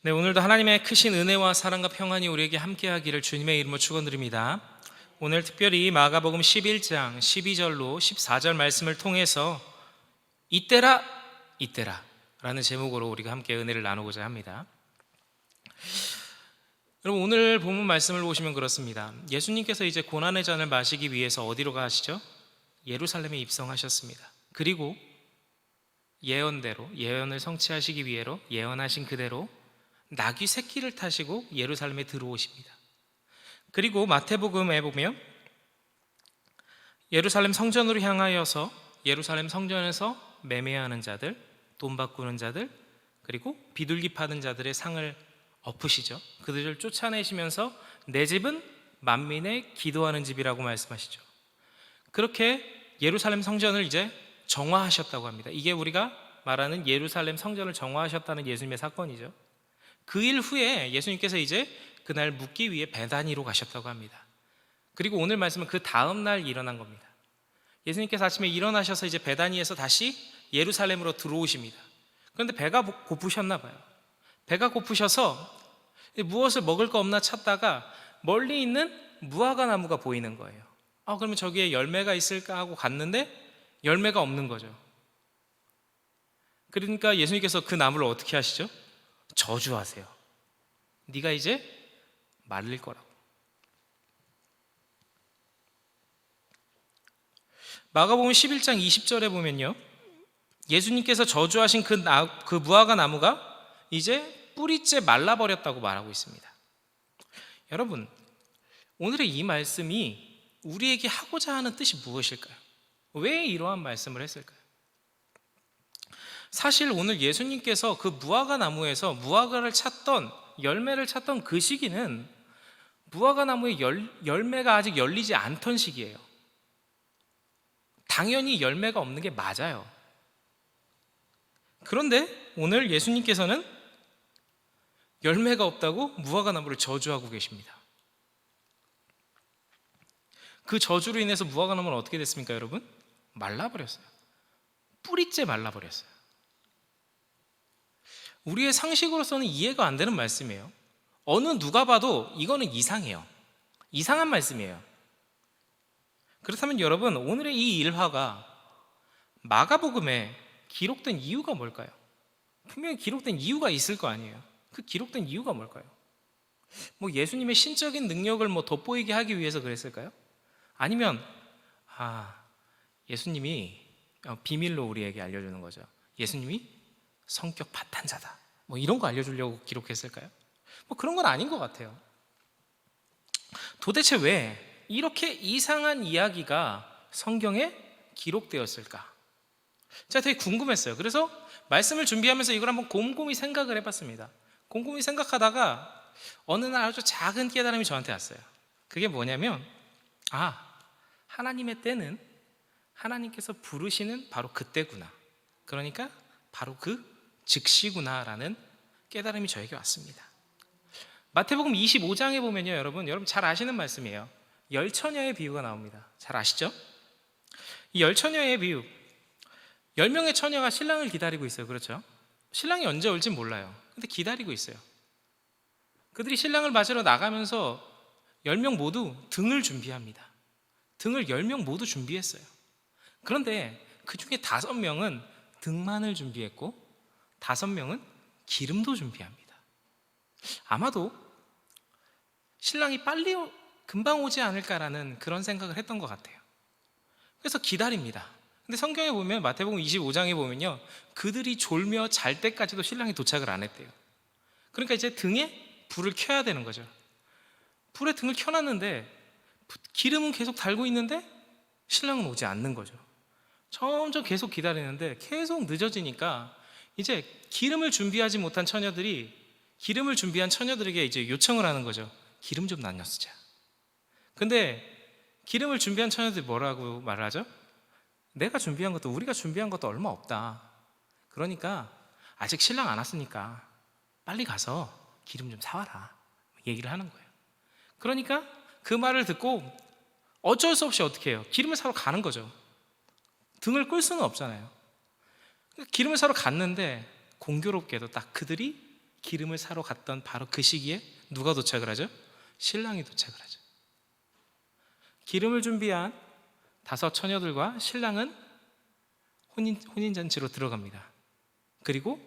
네, 오늘도 하나님의 크신 은혜와 사랑과 평안이 우리에게 함께하기를 주님의 이름으로 축원드립니다. 오늘 특별히 마가복음 11장 12절로 14절 말씀을 통해서 이때라 이때라 라는 제목으로 우리가 함께 은혜를 나누고자 합니다. 여러분, 오늘 본문 말씀을 보시면 그렇습니다. 예수님께서 이제 고난의 잔을 마시기 위해서 어디로 가시죠? 예루살렘에 입성하셨습니다. 그리고 예언을 성취하시기 위해로 예언하신 그대로 나귀 새끼를 타시고 예루살렘에 들어오십니다. 그리고 마태복음에 보면 예루살렘 성전으로 향하여서 예루살렘 성전에서 매매하는 자들, 돈 바꾸는 자들, 그리고 비둘기 파는 자들의 상을 엎으시죠. 그들을 쫓아내시면서 내 집은 만민의 기도하는 집이라고 말씀하시죠. 그렇게 예루살렘 성전을 이제 정화하셨다고 합니다. 이게 우리가 말하는 예루살렘 성전을 정화하셨다는 예수님의 사건이죠. 그 일 후에 예수님께서 이제 그날 묵기 위해 베다니로 가셨다고 합니다. 그리고 오늘 말씀은 그 다음 날 일어난 겁니다. 예수님께서 아침에 일어나셔서 이제 베다니에서 다시 예루살렘으로 들어오십니다. 그런데 배가 고프셨나 봐요. 배가 고프셔서 무엇을 먹을 거 없나 찾다가 멀리 있는 무화과 나무가 보이는 거예요. 그러면 저기에 열매가 있을까 하고 갔는데 열매가 없는 거죠. 그러니까 예수님께서 그 나무를 어떻게 하시죠? 저주하세요. 네가 이제 말릴 거라고. 마가복음 11장 20절에 보면요, 예수님께서 저주하신 그 무화과 나무가 이제 뿌리째 말라버렸다고 말하고 있습니다. 여러분, 오늘의 이 말씀이 우리에게 하고자 하는 뜻이 무엇일까요? 왜 이러한 말씀을 했을까요? 사실 오늘 예수님께서 그 무화과 나무에서 무화과를 찾던, 열매를 찾던 그 시기는 무화과 나무의 열매가 아직 열리지 않던 시기예요. 당연히 열매가 없는 게 맞아요. 그런데 오늘 예수님께서는 열매가 없다고 무화과 나무를 저주하고 계십니다. 그 저주로 인해서 무화과 나무는 어떻게 됐습니까, 여러분? 말라버렸어요. 뿌리째 말라버렸어요. 우리의 상식으로서는 이해가 안 되는 말씀이에요. 어느 누가 봐도 이거는 이상해요. 이상한 말씀이에요. 그렇다면 여러분, 오늘의 이 일화가 마가복음에 기록된 이유가 뭘까요? 분명히 기록된 이유가 있을 거 아니에요. 그 기록된 이유가 뭘까요? 예수님의 신적인 능력을 돋보이게 하기 위해서 그랬을까요? 아니면 예수님이 비밀로 우리에게 알려주는 거죠. 예수님이 성격 파탄자다, 이런 거 알려주려고 기록했을까요? 그런 건 아닌 것 같아요. 도대체 왜 이렇게 이상한 이야기가 성경에 기록되었을까? 제가 되게 궁금했어요. 그래서 말씀을 준비하면서 이걸 한번 곰곰이 생각을 해봤습니다. 곰곰이 생각하다가 어느 날 아주 작은 깨달음이 저한테 왔어요. 그게 뭐냐면 하나님의 때는 하나님께서 부르시는 바로 그때구나, 그러니까 바로 그 즉시구나라는 깨달음이 저에게 왔습니다. 마태복음 25장에 보면요, 여러분 잘 아시는 말씀이에요. 열처녀의 비유가 나옵니다. 잘 아시죠? 이 열처녀의 비유, 10명의 처녀가 신랑을 기다리고 있어요. 그렇죠? 신랑이 언제 올지 몰라요. 근데 기다리고 있어요. 그들이 신랑을 맞으러 나가면서 10명 모두 등을 준비합니다. 등을 10명 모두 준비했어요. 그런데 그 중에 5명은 등만을 준비했고 5명은 기름도 준비합니다. 아마도 신랑이 금방 오지 않을까라는 그런 생각을 했던 것 같아요. 그래서 기다립니다. 근데 성경에 보면, 마태복음 25장에 보면요, 그들이 졸며 잘 때까지도 신랑이 도착을 안 했대요. 그러니까 이제 등에 불을 켜야 되는 거죠. 불에 등을 켜놨는데 기름은 계속 달고 있는데 신랑은 오지 않는 거죠. 점점 계속 기다리는데 계속 늦어지니까 이제 기름을 준비한 처녀들에게 이제 요청을 하는 거죠. 기름 좀 나눠 쓰자. 근데 기름을 준비한 처녀들이 뭐라고 말을 하죠? 우리가 준비한 것도 얼마 없다. 그러니까 아직 신랑 안 왔으니까 빨리 가서 기름 좀 사와라, 얘기를 하는 거예요. 그러니까 그 말을 듣고 어쩔 수 없이 어떻게 해요? 기름을 사러 가는 거죠. 등을 끌 수는 없잖아요. 기름을 사러 갔는데 공교롭게도 딱 그들이 기름을 사러 갔던 바로 그 시기에 누가 도착을 하죠? 신랑이 도착을 하죠. 기름을 준비한 5 처녀들과 신랑은 혼인잔치로 들어갑니다. 그리고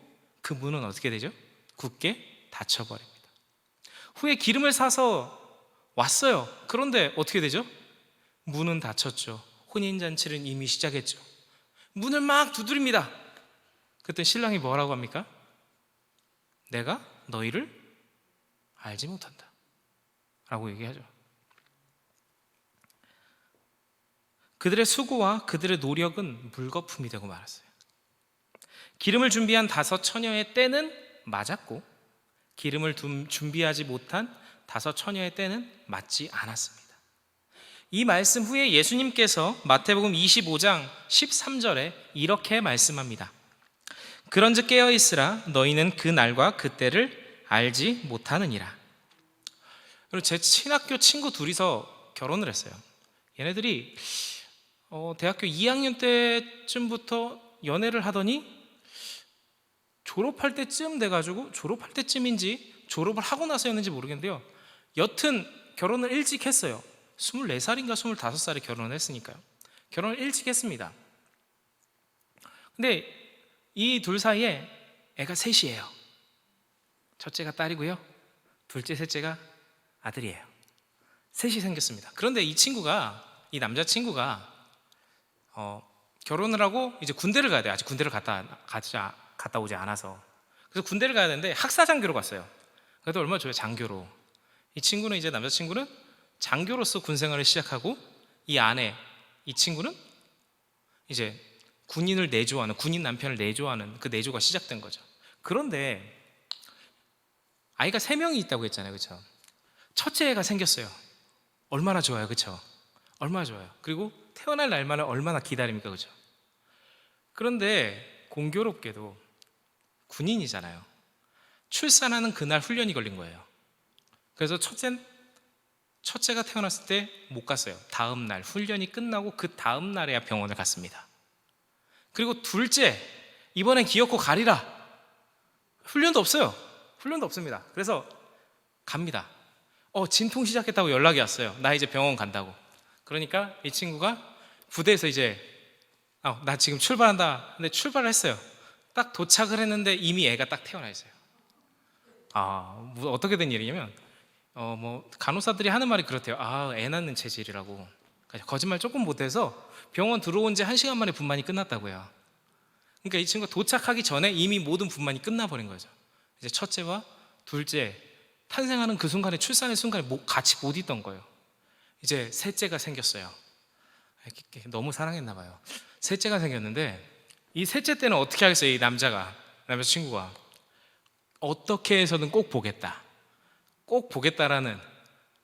그 문은 어떻게 되죠? 굳게 닫혀버립니다. 후에 기름을 사서 왔어요. 그런데 어떻게 되죠? 문은 닫혔죠. 혼인잔치는 이미 시작했죠. 문을 막 두드립니다. 그때 신랑이 뭐라고 합니까? 내가 너희를 알지 못한다 라고 얘기하죠. 그들의 수고와 그들의 노력은 물거품이 되고 말았어요. 기름을 준비한 5 처녀의 때는 맞았고 기름을 준비하지 못한 5 처녀의 때는 맞지 않았습니다. 이 말씀 후에 예수님께서 마태복음 25장 13절에 이렇게 말씀합니다. 그런즉 깨어있으라 너희는 그 날과 그 때를 알지 못하느니라. 그리고 제 친학교 친구 둘이서 결혼을 했어요. 얘네들이 대학교 2학년 때쯤부터 연애를 하더니 졸업할 때쯤 돼가지고, 졸업할 때쯤인지 졸업을 하고 나서였는지 모르겠는데요, 여튼 결혼을 일찍 했어요. 24살인가 25살에 결혼을 했으니까요. 결혼을 일찍 했습니다. 근데 이 둘 사이에 애가 셋이에요. 첫째가 딸이고요, 둘째, 셋째가 아들이에요. 셋이 생겼습니다. 그런데 이 남자친구가 결혼을 하고 이제 군대를 가야 돼요. 아직 군대를 갔다 오지 않아서. 그래서 군대를 가야 되는데 학사장교로 갔어요. 그래도 얼마 줘요? 장교로. 이제 남자친구는 장교로서 군 생활을 시작하고, 이 친구는 이제 군인 남편을 내조하는 그 내조가 시작된 거죠. 그런데 아이가 3명이 있다고 했잖아요, 그렇죠? 첫째 애가 생겼어요. 얼마나 좋아요, 그렇죠? 얼마나 좋아요. 그리고 태어날 날만을 얼마나 기다립니까, 그렇죠? 그런데 공교롭게도 군인이잖아요. 출산하는 그날 훈련이 걸린 거예요. 그래서 첫째가 태어났을 때 못 갔어요. 다음 날 훈련이 끝나고 그 다음 날에야 병원을 갔습니다. 그리고 둘째, 이번엔 기어코 가리라. 훈련도 없어요. 훈련도 없습니다. 그래서 갑니다. 진통 시작했다고 연락이 왔어요. 나 이제 병원 간다고. 그러니까 이 친구가 부대에서 이제 나 지금 출발한다. 근데 출발을 했어요. 딱 도착을 했는데 이미 애가 딱 태어나 있어요. 어떻게 된 일이냐면 간호사들이 하는 말이 그렇대요. 애 낳는 체질이라고. 거짓말 조금 못해서 병원 들어온 지 1시간 만에 분만이 끝났다고요. 그러니까 이 친구가 도착하기 전에 이미 모든 분만이 끝나버린 거죠. 이제 첫째와 둘째 탄생하는 그 순간에, 출산의 순간에 같이 못 있던 거예요. 이제 셋째가 생겼어요. 너무 사랑했나 봐요. 셋째가 생겼는데, 이 셋째 때는 어떻게 하겠어요? 이 남자친구가 어떻게 해서든 꼭 보겠다라는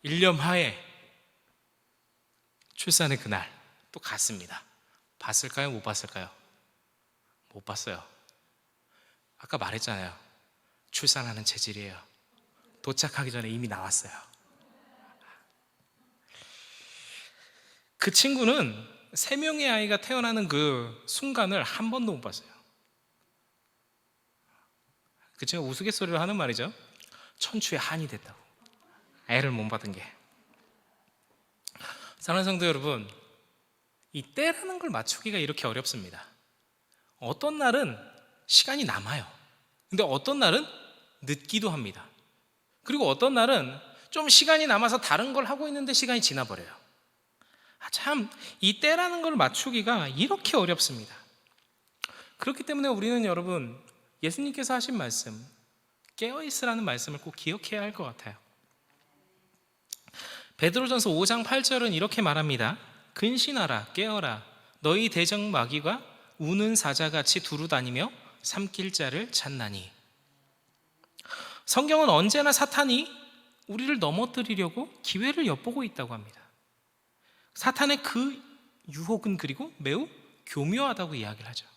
일념하에 출산의 그날 또 갔습니다. 봤을까요? 못 봤을까요? 못 봤어요. 아까 말했잖아요. 출산하는 체질이에요. 도착하기 전에 이미 나왔어요. 그 친구는 3명의 아이가 태어나는 그 순간을 한 번도 못 봤어요. 그 친구가 우스갯소리로 하는 말이죠. 천추의 한이 됐다고. 애를 못 받은 게. 사랑하는 성도 여러분, 이 때라는 걸 맞추기가 이렇게 어렵습니다. 어떤 날은 시간이 남아요. 근데 어떤 날은 늦기도 합니다. 그리고 어떤 날은 좀 시간이 남아서 다른 걸 하고 있는데 시간이 지나버려요. 참, 이 때라는 걸 맞추기가 이렇게 어렵습니다. 그렇기 때문에 우리는 여러분, 예수님께서 하신 말씀, 깨어있으라는 말씀을 꼭 기억해야 할 것 같아요. 베드로전서 5장 8절은 이렇게 말합니다. 근신하라, 깨어라. 너희 대적 마귀가 우는 사자같이 두루다니며 삼킬 자를 찾나니. 성경은 언제나 사탄이 우리를 넘어뜨리려고 기회를 엿보고 있다고 합니다. 사탄의 그 유혹은 그리고 매우 교묘하다고 이야기를 하죠.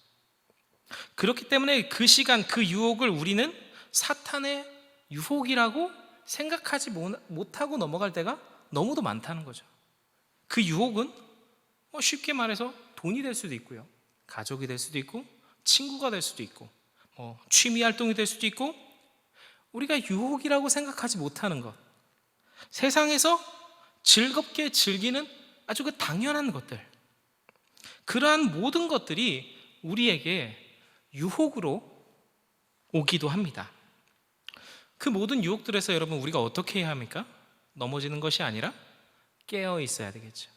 그렇기 때문에 그 시간, 그 유혹을 우리는 사탄의 유혹이라고 생각하지 못하고 넘어갈 때가 너무도 많다는 거죠. 그 유혹은 쉽게 말해서 돈이 될 수도 있고요, 가족이 될 수도 있고, 친구가 될 수도 있고, 취미 활동이 될 수도 있고, 우리가 유혹이라고 생각하지 못하는 것, 세상에서 즐겁게 즐기는 아주 그 당연한 것들, 그러한 모든 것들이 우리에게 유혹으로 오기도 합니다. 그 모든 유혹들에서 여러분 우리가 어떻게 해야 합니까? 넘어지는 것이 아니라 깨어 있어야 되겠죠.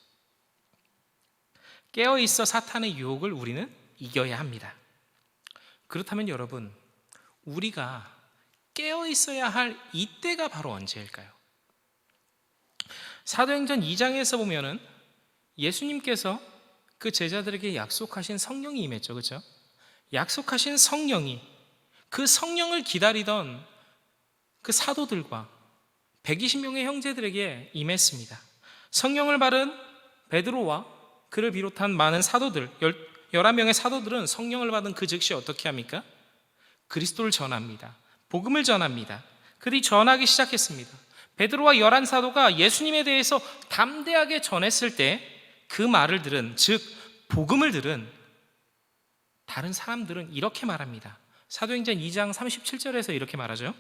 깨어 있어 사탄의 유혹을 우리는 이겨야 합니다. 그렇다면 여러분, 우리가 깨어 있어야 할 이때가 바로 언제일까요? 사도행전 2장에서 보면은 예수님께서 그 제자들에게 약속하신 성령이 임했죠. 그렇죠? 약속하신 성령이, 그 성령을 기다리던 그 사도들과 120명의 형제들에게 임했습니다. 성령을 받은 베드로와 그를 비롯한 많은 사도들, 11명의 사도들은 성령을 받은 그 즉시 어떻게 합니까? 그리스도를 전합니다. 복음을 전합니다. 그들이 전하기 시작했습니다. 베드로와 11사도가 예수님에 대해서 담대하게 전했을 때 그 말을 들은, 즉 복음을 들은 다른 사람들은 이렇게 말합니다. 사도행전 2장 37절에서 이렇게 말하죠.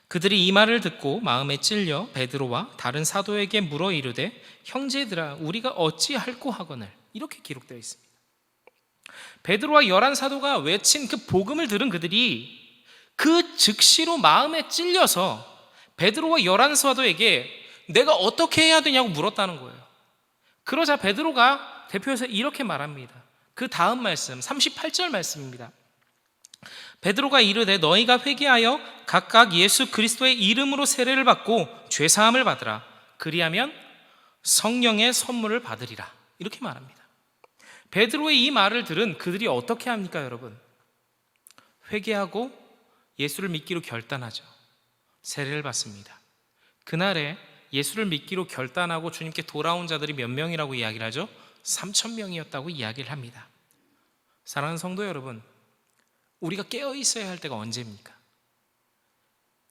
그들이 이 말을 듣고 마음에 찔려 베드로와 다른 사도에게 물어 이르되 형제들아 우리가 어찌할꼬 하거늘, 이렇게 기록되어 있습니다. 베드로와 11사도가 외친 그 복음을 들은 그들이 그 즉시로 마음에 찔려서 베드로와 11사도에게 내가 어떻게 해야 되냐고 물었다는 거예요. 그러자 베드로가 대표해서 이렇게 말합니다. 그 다음 말씀 38절 말씀입니다. 베드로가 이르되 너희가 회개하여 각각 예수 그리스도의 이름으로 세례를 받고 죄사함을 받으라. 그리하면 성령의 선물을 받으리라. 이렇게 말합니다. 베드로의 이 말을 들은 그들이 어떻게 합니까, 여러분? 회개하고 예수를 믿기로 결단하죠. 세례를 받습니다. 그날에 예수를 믿기로 결단하고 주님께 돌아온 자들이 몇 명이라고 이야기를 하죠? 3,000명이었다고 이야기를 합니다. 사랑하는 성도 여러분, 우리가 깨어 있어야 할 때가 언제입니까?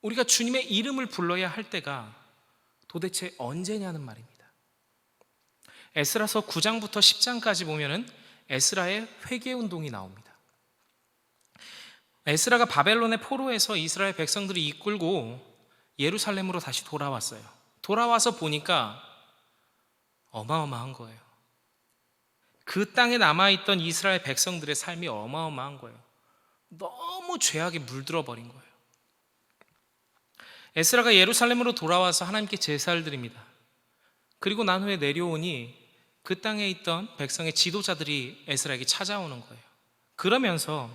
우리가 주님의 이름을 불러야 할 때가 도대체 언제냐는 말입니다. 에스라서 9장부터 10장까지 보면은 에스라의 회개 운동이 나옵니다. 에스라가 바벨론의 포로에서 이스라엘 백성들이 이끌고 예루살렘으로 다시 돌아왔어요. 돌아와서 보니까 어마어마한 거예요. 그 땅에 남아있던 이스라엘 백성들의 삶이 어마어마한 거예요. 너무 죄악에 물들어 버린 거예요. 에스라가 예루살렘으로 돌아와서 하나님께 제사를 드립니다. 그리고 난 후에 내려오니 그 땅에 있던 백성의 지도자들이 에스라에게 찾아오는 거예요. 그러면서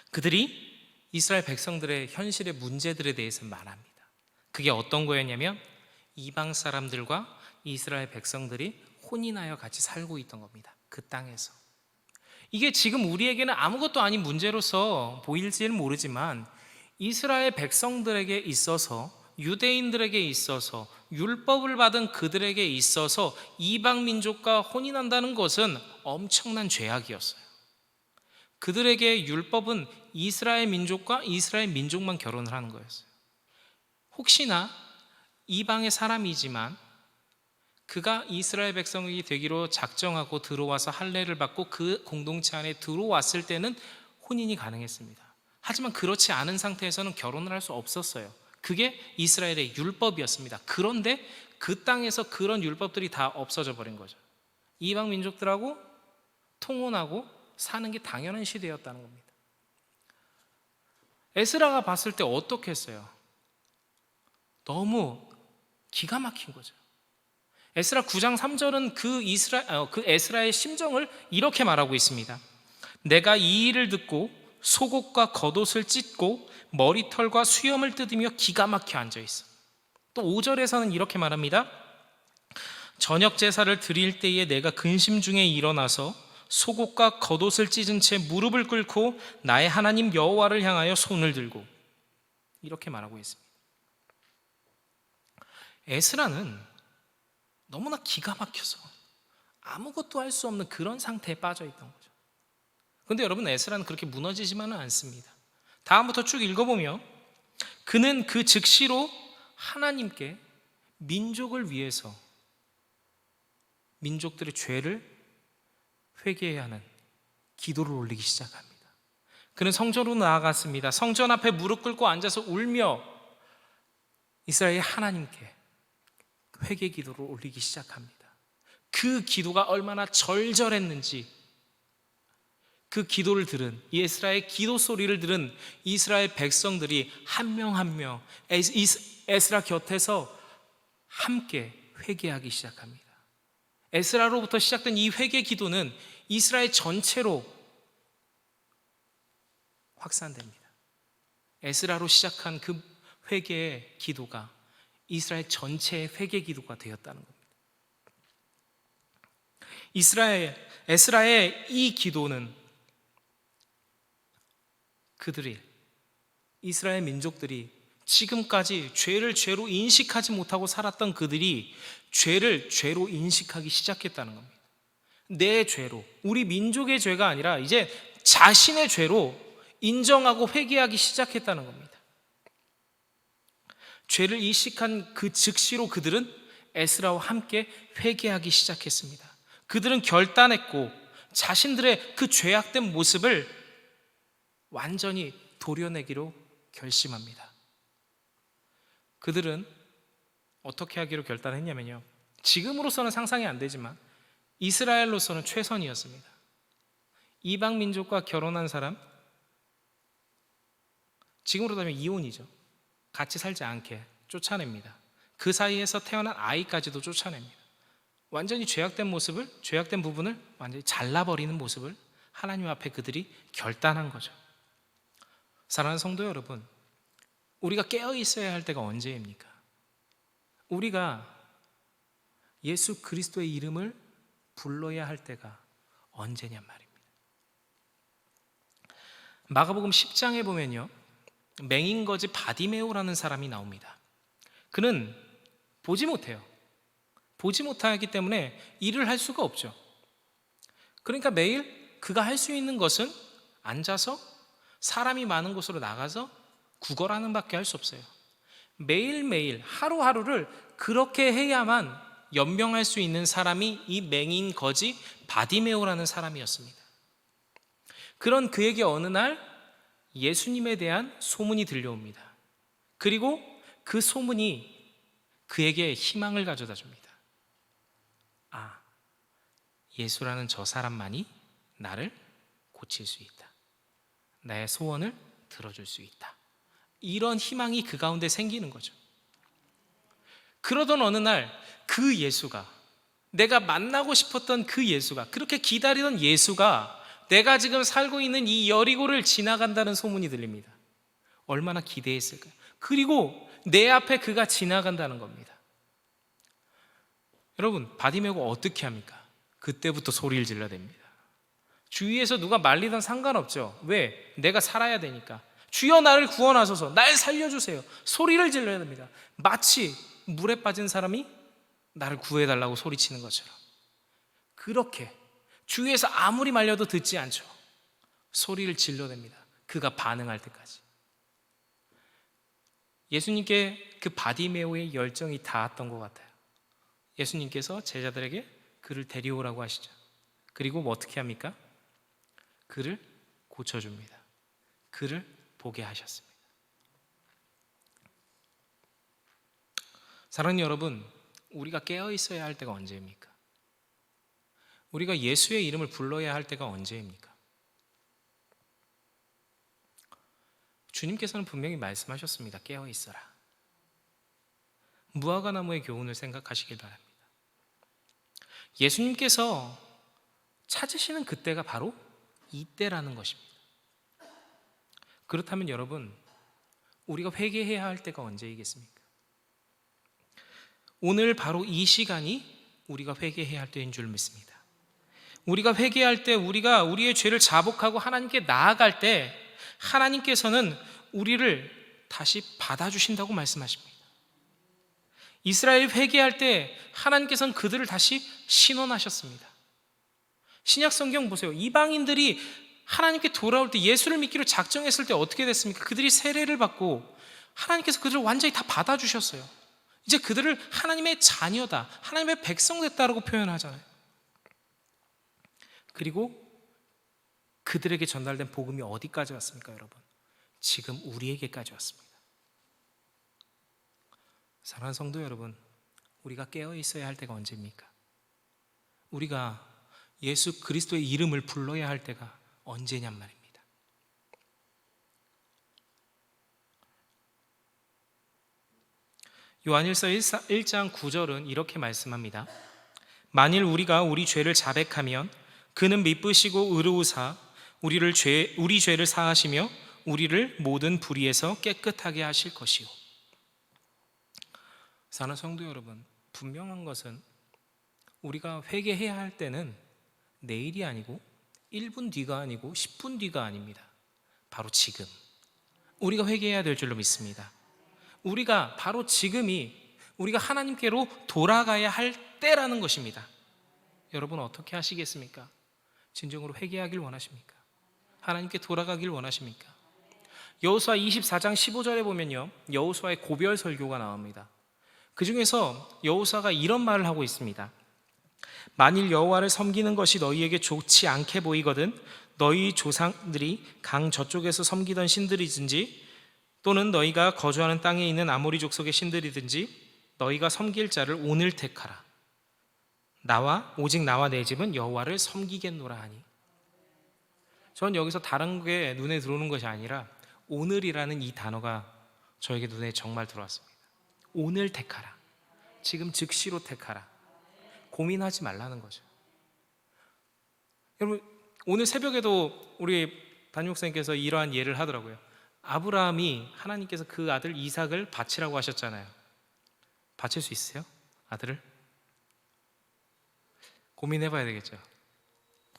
그들이 이스라엘 백성들의 현실의 문제들에 대해서 말합니다. 그게 어떤 거였냐면 이방 사람들과 이스라엘 백성들이 혼인하여 같이 살고 있던 겁니다. 그 땅에서. 이게 지금 우리에게는 아무것도 아닌 문제로서 보일지는 모르지만 이스라엘 백성들에게 있어서, 유대인들에게 있어서, 율법을 받은 그들에게 있어서 이방 민족과 혼인한다는 것은 엄청난 죄악이었어요. 그들에게 율법은 이스라엘 민족과 이스라엘 민족만 결혼을 하는 거였어요. 혹시나 이방의 사람이지만 그가 이스라엘 백성이 되기로 작정하고 들어와서 할례를 받고 그 공동체 안에 들어왔을 때는 혼인이 가능했습니다. 하지만 그렇지 않은 상태에서는 결혼을 할 수 없었어요. 그게 이스라엘의 율법이었습니다. 그런데 그 땅에서 그런 율법들이 다 없어져 버린 거죠. 이방 민족들하고 통혼하고 사는 게 당연한 시대였다는 겁니다. 에스라가 봤을 때 어떻게 했어요? 너무 기가 막힌 거죠. 에스라 9장 3절은 그 에스라의 심정을 이렇게 말하고 있습니다. 내가 이 일을 듣고 속옷과 겉옷을 찢고 머리털과 수염을 뜯으며 기가 막혀 앉아 있어. 또 5절에서는 이렇게 말합니다. 저녁 제사를 드릴 때에 내가 근심 중에 일어나서 속옷과 겉옷을 찢은 채 무릎을 꿇고 나의 하나님 여호와를 향하여 손을 들고, 이렇게 말하고 있습니다. 에스라는 너무나 기가 막혀서 아무것도 할 수 없는 그런 상태에 빠져 있던 거죠. 그런데 여러분, 에스라는 그렇게 무너지지만은 않습니다. 다음부터 쭉 읽어보면 그는 그 즉시로 하나님께 민족을 위해서 민족들의 죄를 회개해야 하는 기도를 올리기 시작합니다. 그는 성전으로 나아갔습니다. 성전 앞에 무릎 꿇고 앉아서 울며 이스라엘 하나님께 회개 기도를 올리기 시작합니다. 그 기도가 얼마나 절절했는지, 그 기도를 들은, 에스라의 기도 소리를 들은 이스라엘 백성들이 한 명 한 명 에스라 곁에서 함께 회개하기 시작합니다. 에스라로부터 시작된 이 회개 기도는 이스라엘 전체로 확산됩니다. 에스라로 시작한 그 회개의 기도가 이스라엘 전체의 회개 기도가 되었다는 겁니다. 에스라의 이 기도는 이스라엘 민족들이 지금까지 죄를 죄로 인식하지 못하고 살았던 그들이 죄를 죄로 인식하기 시작했다는 겁니다. 내 죄로, 우리 민족의 죄가 아니라 이제 자신의 죄로 인정하고 회개하기 시작했다는 겁니다. 죄를 인식한 그 즉시로 그들은 에스라와 함께 회개하기 시작했습니다. 그들은 결단했고 자신들의 그 죄악된 모습을 완전히 도려내기로 결심합니다. 그들은 어떻게 하기로 결단했냐면요, 지금으로서는 상상이 안 되지만 이스라엘로서는 최선이었습니다. 이방 민족과 결혼한 사람, 지금으로 따지면 이혼이죠. 같이 살지 않게 쫓아냅니다. 그 사이에서 태어난 아이까지도 쫓아냅니다. 완전히 죄악된 부분을 완전히 잘라버리는 모습을 하나님 앞에 그들이 결단한 거죠. 사랑하는 성도 여러분, 우리가 깨어 있어야 할 때가 언제입니까? 우리가 예수 그리스도의 이름을 불러야 할 때가 언제냔 말입니다. 마가복음 10장에 보면요, 맹인거지 바디메오라는 사람이 나옵니다. 그는 보지 못해요. 보지 못하기 때문에 일을 할 수가 없죠. 그러니까 매일 그가 할 수 있는 것은 앉아서 사람이 많은 곳으로 나가서 구걸하는 밖에 할 수 없어요. 매일매일 하루하루를 그렇게 해야만 연명할 수 있는 사람이 이 맹인거지 바디메오라는 사람이었습니다. 그런 그에게 어느 날 예수님에 대한 소문이 들려옵니다. 그리고 그 소문이 그에게 희망을 가져다 줍니다. 아, 예수라는 저 사람만이 나를 고칠 수 있다. 나의 소원을 들어줄 수 있다. 이런 희망이 그 가운데 생기는 거죠. 그러던 어느 날 그 예수가, 내가 만나고 싶었던 그 예수가, 그렇게 기다리던 예수가 내가 지금 살고 있는 이 여리고를 지나간다는 소문이 들립니다. 얼마나 기대했을까요? 그리고 내 앞에 그가 지나간다는 겁니다. 여러분, 바디메오가 어떻게 합니까? 그때부터 소리를 질러댑니다. 주위에서 누가 말리던 상관없죠. 왜? 내가 살아야 되니까. 주여 나를 구원하소서, 날 살려주세요. 소리를 질러야 됩니다. 마치 물에 빠진 사람이 나를 구해달라고 소리치는 것처럼 그렇게 주위에서 아무리 말려도 듣지 않죠. 소리를 질러댑니다. 그가 반응할 때까지. 예수님께 그 바디메오의 열정이 닿았던 것 같아요. 예수님께서 제자들에게 그를 데려오라고 하시죠. 그리고 뭐 어떻게 합니까? 그를 고쳐줍니다. 그를 보게 하셨습니다. 사랑하는 여러분, 우리가 깨어 있어야 할 때가 언제입니까? 우리가 예수의 이름을 불러야 할 때가 언제입니까? 주님께서는 분명히 말씀하셨습니다. 깨어 있어라. 무화과나무의 교훈을 생각하시길 바랍니다. 예수님께서 찾으시는 그때가 바로 이때라는 것입니다. 그렇다면 여러분, 우리가 회개해야 할 때가 언제이겠습니까? 오늘 바로 이 시간이 우리가 회개해야 할 때인 줄 믿습니다. 우리가 회개할 때, 우리가 우리의 죄를 자복하고 하나님께 나아갈 때 하나님께서는 우리를 다시 받아주신다고 말씀하십니다. 이스라엘 회개할 때 하나님께서는 그들을 다시 신원하셨습니다. 신약 성경 보세요. 이방인들이 하나님께 돌아올 때, 예수를 믿기로 작정했을 때 어떻게 됐습니까? 그들이 세례를 받고 하나님께서 그들을 완전히 다 받아주셨어요. 이제 그들을 하나님의 자녀다, 하나님의 백성 됐다라고 표현하잖아요. 그리고 그들에게 전달된 복음이 어디까지 왔습니까, 여러분? 지금 우리에게까지 왔습니다. 사랑하는 성도 여러분, 우리가 깨어 있어야 할 때가 언제입니까? 우리가 예수 그리스도의 이름을 불러야 할 때가 언제냔 말입니다. 요한일서 1장 9절은 이렇게 말씀합니다. 만일 우리가 우리 죄를 자백하면 그는 미쁘시고 의로우사 우리 죄를 사하시며 우리를 모든 불의에서 깨끗하게 하실 것이요. 사랑하는 성도 여러분, 분명한 것은 우리가 회개해야 할 때는 내일이 아니고 1분 뒤가 아니고 10분 뒤가 아닙니다. 바로 지금 우리가 회개해야 될 줄로 믿습니다. 우리가 바로 지금이 우리가 하나님께로 돌아가야 할 때라는 것입니다. 여러분 어떻게 하시겠습니까? 진정으로 회개하길 원하십니까? 하나님께 돌아가길 원하십니까? 여호수아 24장 15절에 보면요, 여호수아의 고별 설교가 나옵니다. 그 중에서 여호수아가 이런 말을 하고 있습니다. 만일 여호와를 섬기는 것이 너희에게 좋지 않게 보이거든 너희 조상들이 강 저쪽에서 섬기던 신들이든지 또는 너희가 거주하는 땅에 있는 아모리 족속의 신들이든지 너희가 섬길 자를 오늘 택하라. 오직 나와 내 집은 여호와를 섬기겠노라 하니. 전 여기서 다른 게 눈에 들어오는 것이 아니라 오늘이라는 이 단어가 저에게 눈에 정말 들어왔습니다. 오늘 택하라. 지금 즉시로 택하라. 고민하지 말라는 거죠. 여러분 오늘 새벽에도 우리 담임 목사님께서 이러한 예를 하더라고요. 아브라함이 하나님께서 그 아들 이삭을 바치라고 하셨잖아요. 바칠 수 있어요? 아들을? 고민해봐야 되겠죠.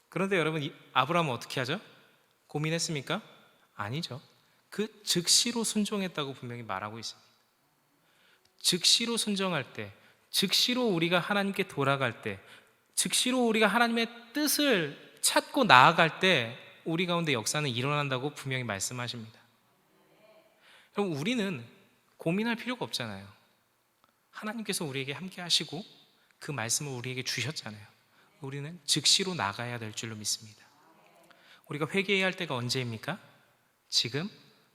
그런데 여러분 아브라함은 어떻게 하죠? 고민했습니까? 아니죠. 그 즉시로 순종했다고 분명히 말하고 있습니다. 즉시로 순종할 때, 즉시로 우리가 하나님께 돌아갈 때, 즉시로 우리가 하나님의 뜻을 찾고 나아갈 때 우리 가운데 역사는 일어난다고 분명히 말씀하십니다. 그럼 우리는 고민할 필요가 없잖아요. 하나님께서 우리에게 함께 하시고 그 말씀을 우리에게 주셨잖아요. 우리는 즉시로 나가야 될 줄로 믿습니다. 우리가 회개해야 할 때가 언제입니까? 지금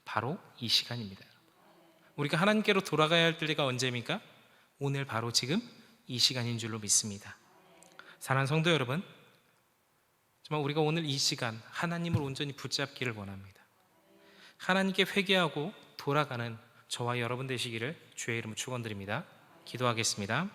바로 이 시간입니다. 우리가 하나님께로 돌아가야 할 때가 언제입니까? 오늘 바로 지금 이 시간인 줄로 믿습니다. 사랑하는 성도 여러분, 정말 우리가 오늘 이 시간 하나님을 온전히 붙잡기를 원합니다. 하나님께 회개하고 돌아가는 저와 여러분 되시기를 주의 이름으로 축원드립니다. 기도하겠습니다.